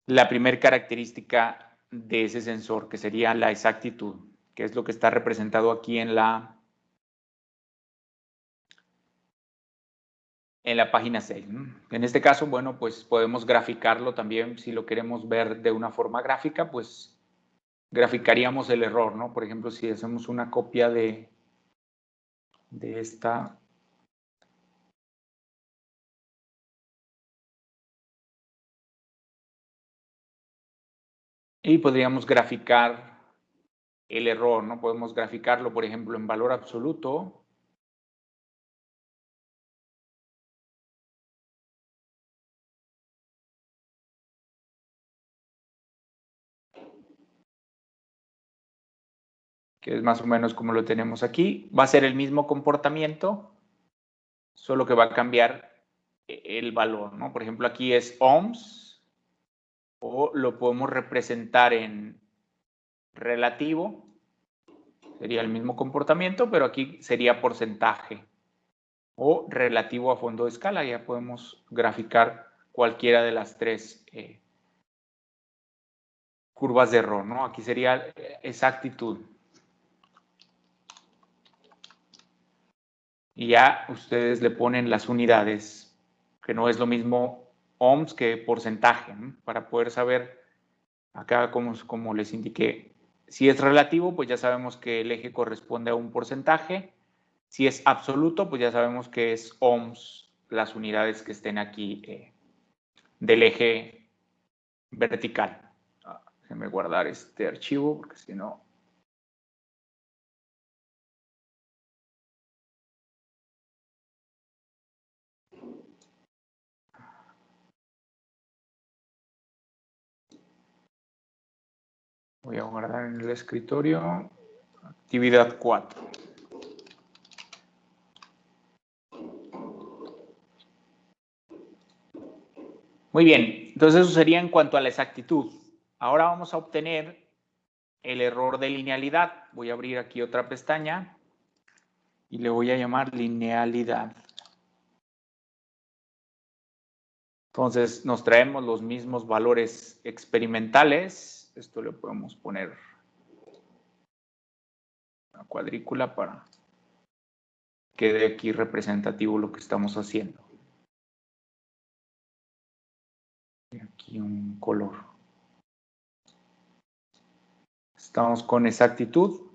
la primera característica de ese sensor, que sería la exactitud, que es lo que está representado aquí en la página 6. En este caso, bueno, pues podemos graficarlo también. Si lo queremos ver de una forma gráfica, pues graficaríamos el error, ¿no? Por ejemplo, si hacemos una copia de esta. Y podríamos graficar el error, ¿no? Podemos graficarlo, por ejemplo, en valor absoluto. Que es más o menos como lo tenemos aquí. Va a ser el mismo comportamiento, solo que va a cambiar el valor, ¿no? Por ejemplo, aquí es ohms, o lo podemos representar en relativo, sería el mismo comportamiento, pero aquí sería porcentaje, o relativo a fondo de escala. Ya podemos graficar cualquiera de las tres curvas de error, ¿no? Aquí sería exactitud. Y ya ustedes le ponen las unidades, que no es lo mismo ohms que porcentaje, ¿no? Para poder saber acá, como les indiqué, si es relativo, pues ya sabemos que el eje corresponde a un porcentaje. Si es absoluto, pues ya sabemos que es ohms las unidades que estén aquí del eje vertical. Déjenme guardar este archivo porque si no... Voy a guardar en el escritorio. Actividad 4. Muy bien, entonces eso sería en cuanto a la exactitud. Ahora vamos a obtener el error de linealidad. Voy a abrir aquí otra pestaña y le voy a llamar linealidad. Entonces nos traemos los mismos valores experimentales. Esto le podemos poner una cuadrícula para que quede aquí representativo lo que estamos haciendo. Y aquí un color. Estamos con exactitud.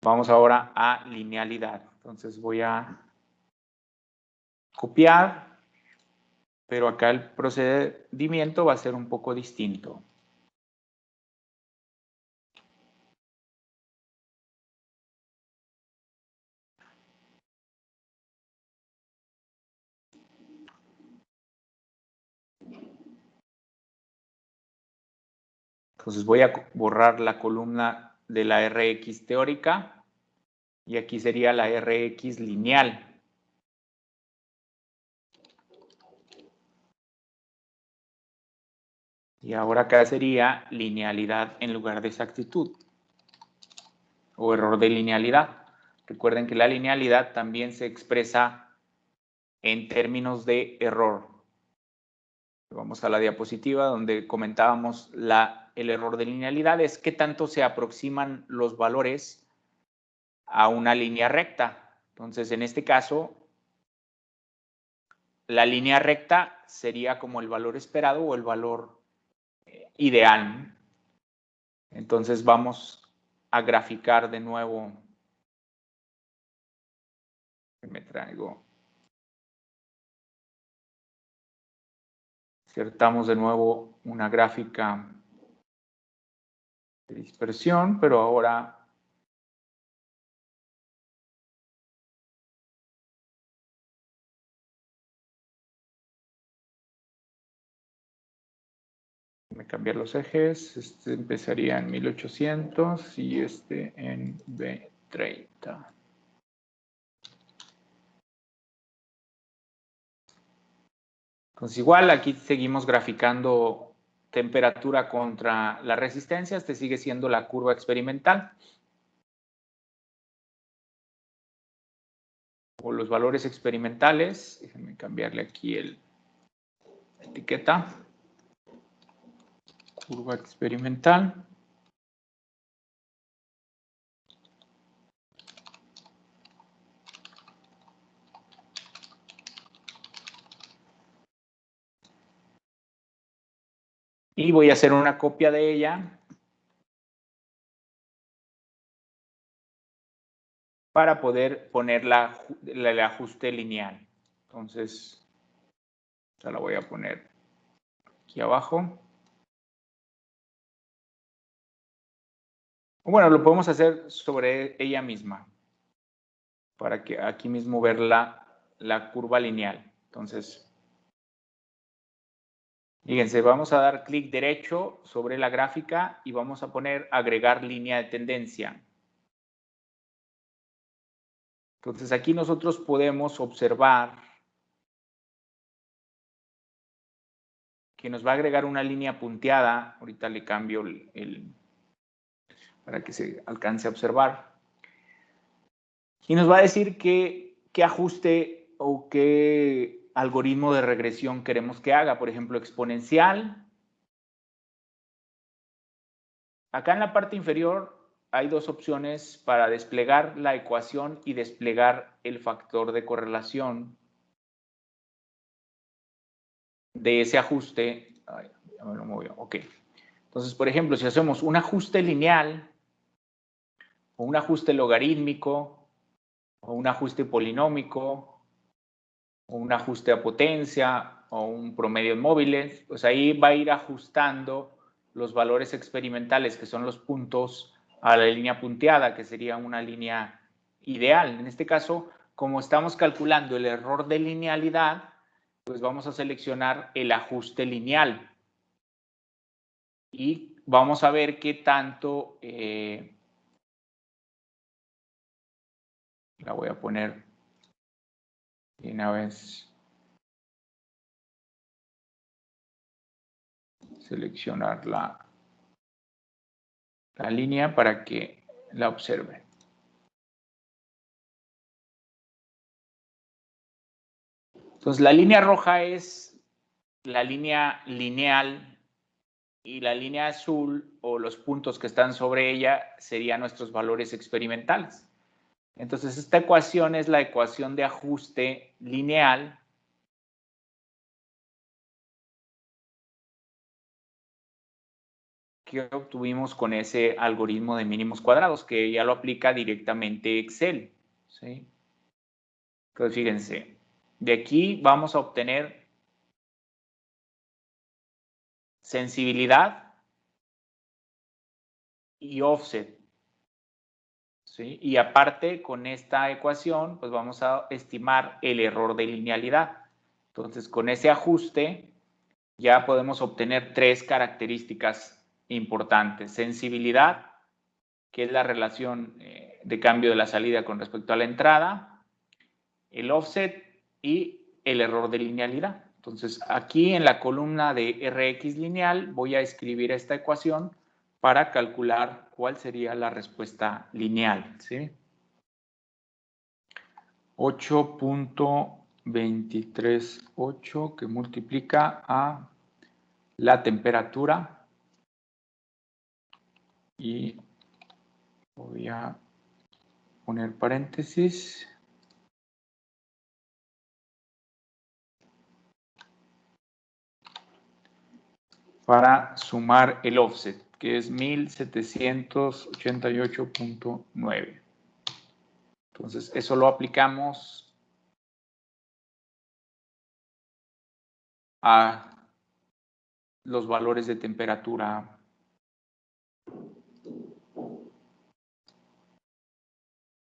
Vamos ahora a linealidad. Entonces voy a copiar, pero acá el procedimiento va a ser un poco distinto. Entonces voy a borrar la columna de la RX teórica y aquí sería la RX lineal. Y ahora acá sería linealidad en lugar de exactitud o error de linealidad. Recuerden que la linealidad también se expresa en términos de error. Vamos a la diapositiva donde comentábamos el error de linealidad, es qué tanto se aproximan los valores a una línea recta. Entonces, en este caso, la línea recta sería como el valor esperado o el valor ideal. Entonces vamos a graficar de nuevo. Me traigo. Insertamos de nuevo una gráfica de dispersión, pero ahora me cambiar los ejes. Este empezaría en 1800 y este en B30. Entonces igual aquí seguimos graficando temperatura contra la resistencia. Este sigue siendo la curva experimental. O los valores experimentales. Déjenme cambiarle aquí la etiqueta. Curva experimental. Y voy a hacer una copia de ella para poder poner el ajuste lineal. Entonces, ya la voy a poner aquí abajo. Bueno, lo podemos hacer sobre ella misma, para que aquí mismo ver la curva lineal. Entonces, fíjense, vamos a dar clic derecho sobre la gráfica y vamos a poner agregar línea de tendencia. Entonces, aquí nosotros podemos observar que nos va a agregar una línea punteada. Ahorita le cambio para que se alcance a observar. Y nos va a decir qué ajuste o qué algoritmo de regresión queremos que haga. Por ejemplo, exponencial. Acá en la parte inferior hay dos opciones para desplegar la ecuación y desplegar el factor de correlación de ese ajuste. Ay, ya me lo movió. Ok. Entonces, por ejemplo, si hacemos un ajuste lineal o un ajuste logarítmico o un ajuste polinómico o un ajuste a potencia o un promedio en móviles, pues ahí va a ir ajustando los valores experimentales, que son los puntos, a la línea punteada, que sería una línea ideal. En este caso, como estamos calculando el error de linealidad, pues vamos a seleccionar el ajuste lineal. Y vamos a ver qué tanto, la voy a poner de una vez, seleccionar la línea para que la observen. Entonces, la línea roja es la línea lineal y la línea azul o los puntos que están sobre ella serían nuestros valores experimentales. Entonces, esta ecuación es la ecuación de ajuste lineal que obtuvimos con ese algoritmo de mínimos cuadrados, que ya lo aplica directamente Excel, ¿sí? Entonces, fíjense, de aquí vamos a obtener sensibilidad y offset, ¿sí? Y aparte, con esta ecuación, pues vamos a estimar el error de linealidad. Entonces, con ese ajuste ya podemos obtener tres características importantes. Sensibilidad, que es la relación de cambio de la salida con respecto a la entrada, el offset y el error de linealidad. Entonces, aquí en la columna de Rx lineal voy a escribir esta ecuación para calcular cuál sería la respuesta lineal, ¿sí? 8.238 que multiplica a la temperatura y voy a poner paréntesis. para sumar el offset, que es 1788.9. Entonces, eso lo aplicamos a los valores de temperatura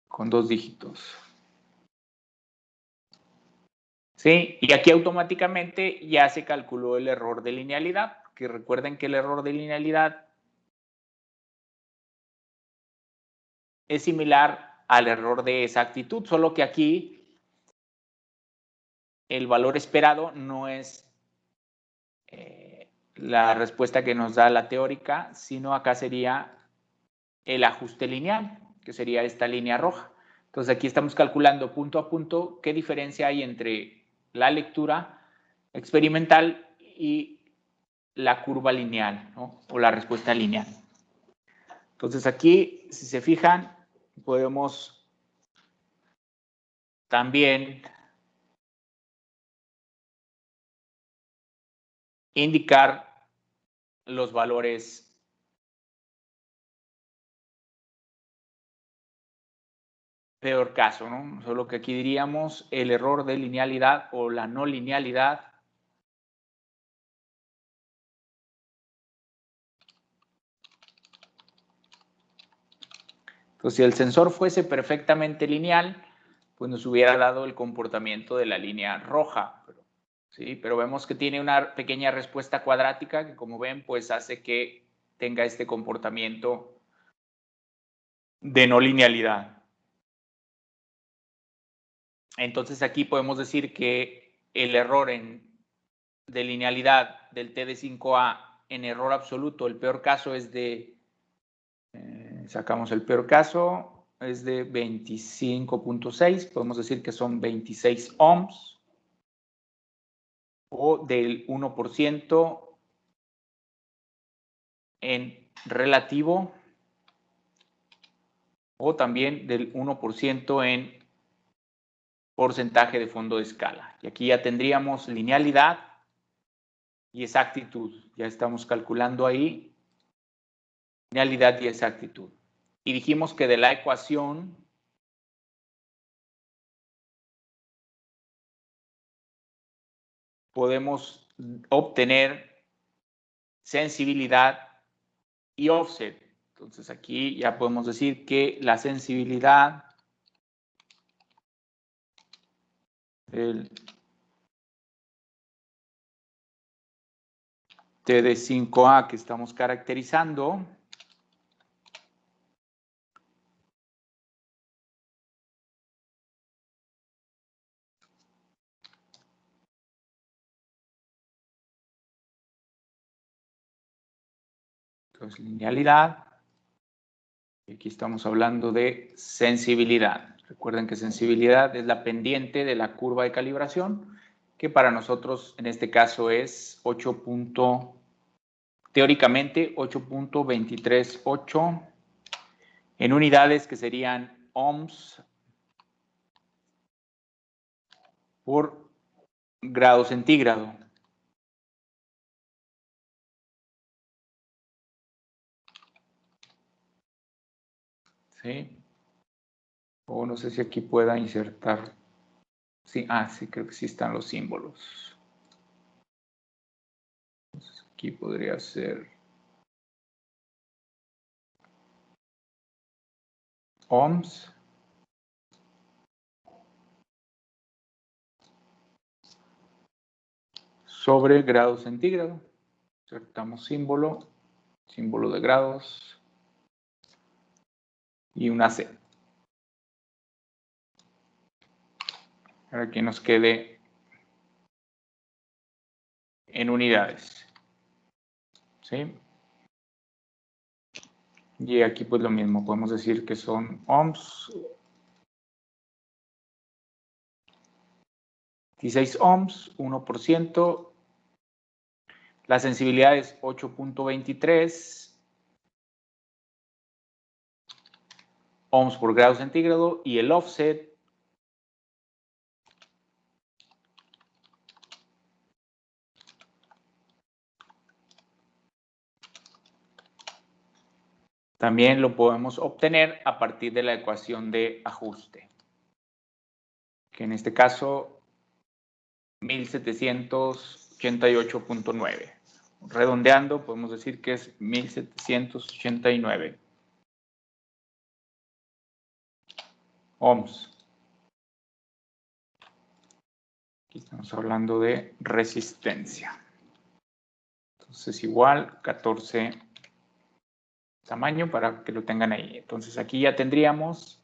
con 2 dígitos. ¿Sí? Y aquí automáticamente ya se calculó el error de linealidad, que recuerden que el error de linealidad es similar al error de exactitud, solo que aquí el valor esperado no es la respuesta que nos da la teórica, sino acá sería el ajuste lineal, que sería esta línea roja. Entonces aquí estamos calculando punto a punto qué diferencia hay entre la lectura experimental y la curva lineal, ¿no? O la respuesta lineal. Entonces aquí, si se fijan, podemos también indicar los valores peor caso, ¿no? Solo que aquí diríamos el error de linealidad o la no linealidad Entonces, si el sensor fuese perfectamente lineal, pues nos hubiera dado el comportamiento de la línea roja. ¿Sí? Pero vemos que tiene una pequeña respuesta cuadrática que, como ven, pues hace que tenga este comportamiento de no linealidad. Entonces, aquí podemos decir que el error de linealidad del T de 5A en error absoluto, el peor caso es de... sacamos el peor caso, es de 25.6, podemos decir que son 26 ohms, o del 1% en relativo, o también del 1% en porcentaje de fondo de escala. Y aquí ya tendríamos linealidad y exactitud. Ya estamos calculando ahí linealidad y exactitud. Y dijimos que de la ecuación podemos obtener sensibilidad y offset. Entonces aquí ya podemos decir que la sensibilidad del T de 5A que estamos caracterizando entonces linealidad. Y aquí estamos hablando de sensibilidad. Recuerden que sensibilidad es la pendiente de la curva de calibración, que para nosotros en este caso es 8. Teóricamente 8.238 en unidades que serían ohms por grado centígrado. ¿Sí? O no sé si aquí pueda insertar. Sí, sí, creo que sí están los símbolos. Entonces, aquí podría ser ohms sobre grado centígrado. Insertamos símbolo, símbolo de grados y una C. Para que nos quede en unidades. ¿Sí? Y aquí pues lo mismo, podemos decir que son ohms. 16 ohms, 1%. La sensibilidad es 8.23 ohms por grado centígrado y el offset También lo podemos obtener a partir de la ecuación de ajuste, que en este caso 1788.9. Redondeando, podemos decir que es 1789 ohms. Aquí estamos hablando de resistencia. Entonces igual 14 tamaño para que lo tengan ahí. Entonces aquí ya tendríamos,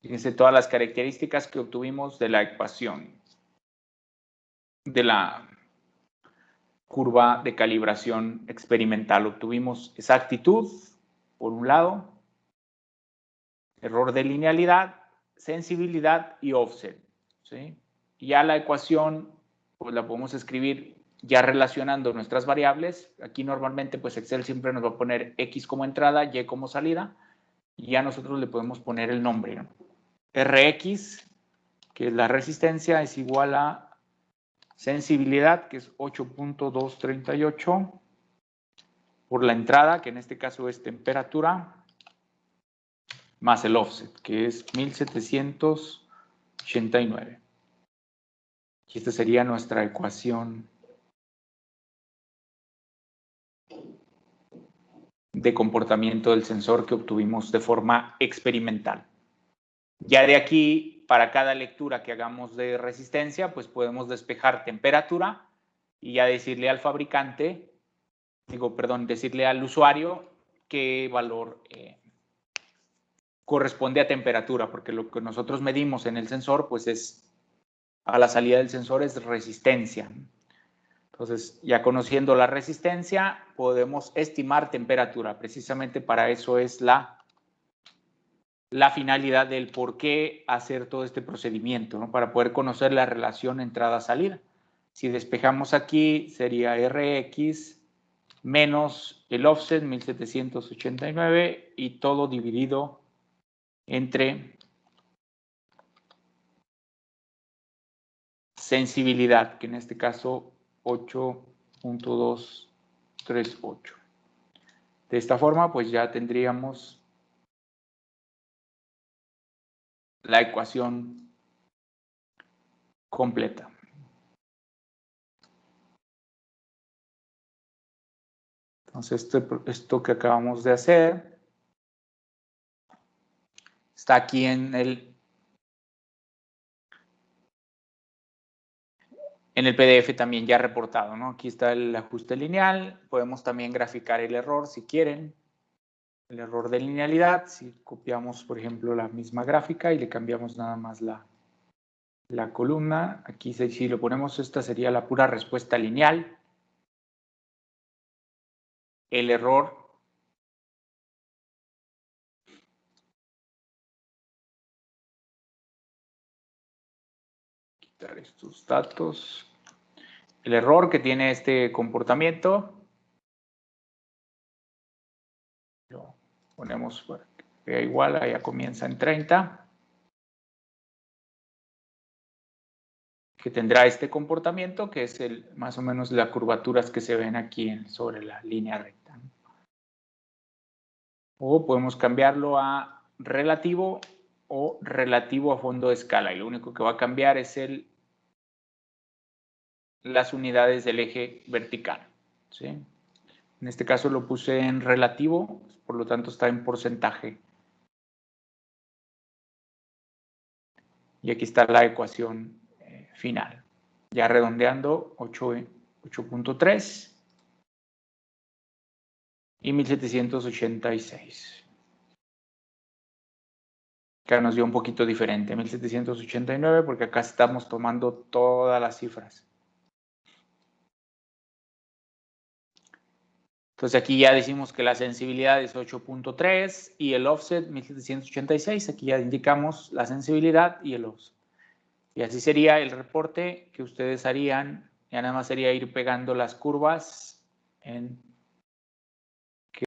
fíjense, todas las características que obtuvimos de la ecuación de la curva de calibración experimental. Obtuvimos exactitud, por un lado, error de linealidad, sensibilidad y offset, ¿sí? Y ya la ecuación, pues la podemos escribir ya relacionando nuestras variables. Aquí normalmente, pues Excel siempre nos va a poner X como entrada, Y como salida, y ya nosotros le podemos poner el nombre, ¿no? Rx, que es la resistencia, es igual a sensibilidad, que es 8.238, por la entrada, que en este caso es temperatura, más el offset, que es 1789. Y esta sería nuestra ecuación de comportamiento del sensor que obtuvimos de forma experimental. Ya de aquí, para cada lectura que hagamos de resistencia, pues podemos despejar temperatura y ya decirle al fabricante, decirle al usuario qué valor corresponde a temperatura, porque lo que nosotros medimos en el sensor, pues es, a la salida del sensor es resistencia. Entonces, ya conociendo la resistencia, podemos estimar temperatura. Precisamente para eso es la finalidad del por qué hacer todo este procedimiento, ¿no? Para poder conocer la relación entrada-salida. Si despejamos aquí, sería Rx menos el offset, 1789, y todo dividido entre sensibilidad, que en este caso 8.238. De esta forma, pues ya tendríamos la ecuación completa. Entonces, esto que acabamos de hacer está aquí en el PDF también ya reportado, ¿no? Aquí está el ajuste lineal. Podemos también graficar el error si quieren. El error de linealidad, si copiamos, por ejemplo, la misma gráfica y le cambiamos nada más la columna. Aquí si lo ponemos, esta sería la pura respuesta lineal. El error quitar estos datos. El error que tiene este comportamiento lo ponemos para que vea igual, allá comienza en 30. Que tendrá este comportamiento, que es más o menos las curvaturas que se ven aquí sobre la línea recta. O podemos cambiarlo a relativo o relativo a fondo de escala. Y lo único que va a cambiar es las unidades del eje vertical, ¿sí? En este caso lo puse en relativo, por lo tanto está en porcentaje. Y aquí está la ecuación final. Ya redondeando, 8.3 y 1786. Que nos dio un poquito diferente, 1789, porque acá estamos tomando todas las cifras. Entonces aquí ya decimos que la sensibilidad es 8.3 y el offset 1786. Aquí ya indicamos la sensibilidad y el offset. Y así sería el reporte que ustedes harían. Ya nada más sería ir pegando las curvas en